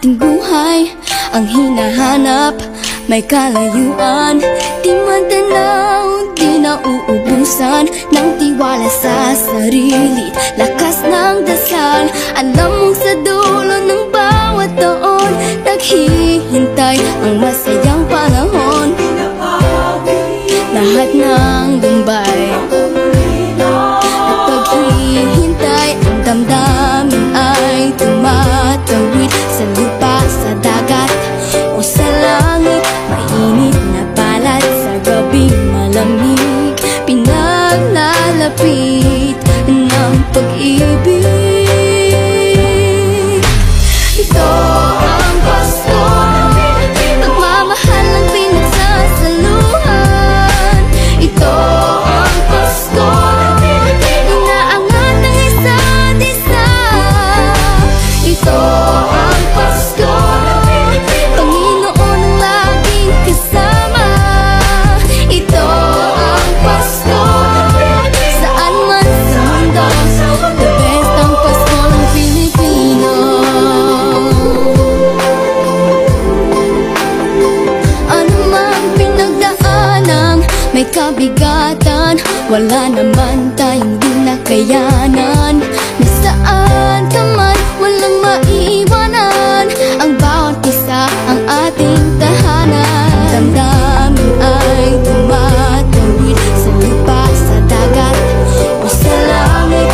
ating buhay ang hinahanap. May kalayuan, di man tanaw, di na uubusan ng tiwala sa sarili, lakas ng dasal. Alam mong sa dulo ng bawat taon, naghihintay ang masayang panahon. Lahat ng lumbay at paghihintay, ang damdamin ay tumatawid sa lupa, sa dagat o sa langit. Mainit na palad sa gabing malamig, pinaglalapit ng pag-ibig. Ito ang Pasko, pagmamahal ang pinagsasaluhan. Ito ang Pasko, inaangat ng isa't isa. Ito ang Pasko, Panginoon ang laging kasama. Ito ang Pasko, saan man sa mundo, the best ang Pasko ng Pilipino. Ano mang pinagdaanang may kabigatan, wala naman tayong di nakayanan. Nasaan ka man, walang maiiwanan, ang bawat isa ang ating tahanan. Damdamin ay tumatawid sa lupa, sa dagat o sa langit.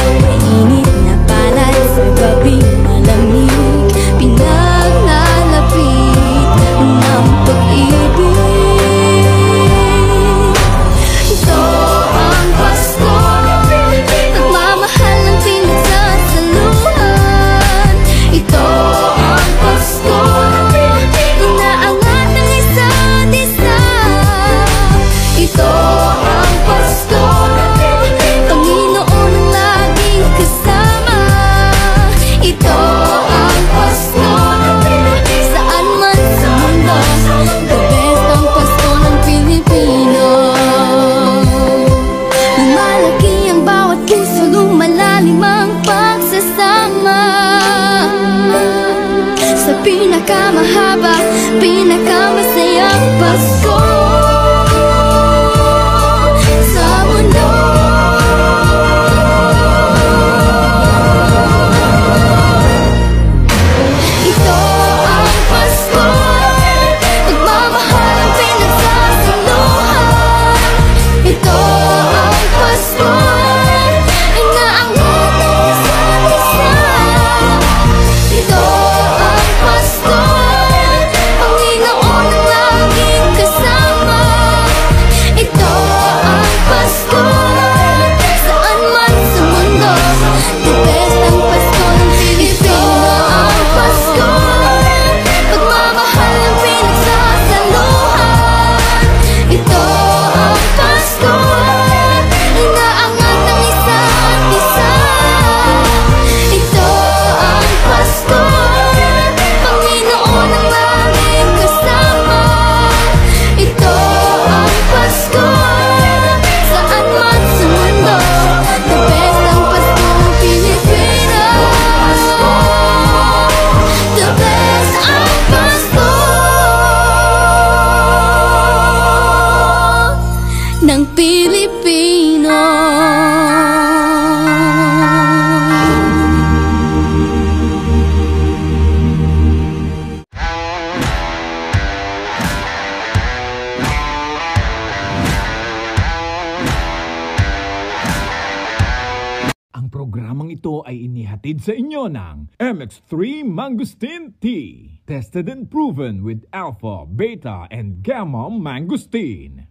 Mainit na palad sa gabing malamig, pinaglalapit ng pag-ibig. Ito ang Pasko, pagmamahal ang pinagsasaluhan. Ito ang Pasko, inaangat ng isa't isa. Ito ang Pasko, Panginoon ang laging kasama. Ito ang Pasko, saan man sa mundo, the best ang Pasko ng Pilipino. Lumalaki ang bawat puso, lumalalim ang pagsasama. Sa pinakamahaba, pinakamasayang Pasko sa mundo. Ito ang Pasko, pagmamahal ang pinagsasaluhan. Ito ang Pasko, inaangat ng isa't isa. Ito ang Pasko, Panginoon ang laging kasama. Ito ang Pasko, saan man sa mundo, the best ang Pasko ng Pilipino. Ang Pasko, pagmamahal ang pinagsasaluhan. Ito ang Pasko, inaangat ng isa't isa. Ito ang Pasko, Panginoon ang laging kasama. Ito ang Pasko, saan man sa mundo, the best ang Pasko ng Pilipino. The best ang Pasko ng Pilipino. Ang programang ito ay inihatid sa inyo ng MX3 Mangosteen Tea. Tested and proven with alpha, beta, and gamma mangosteen.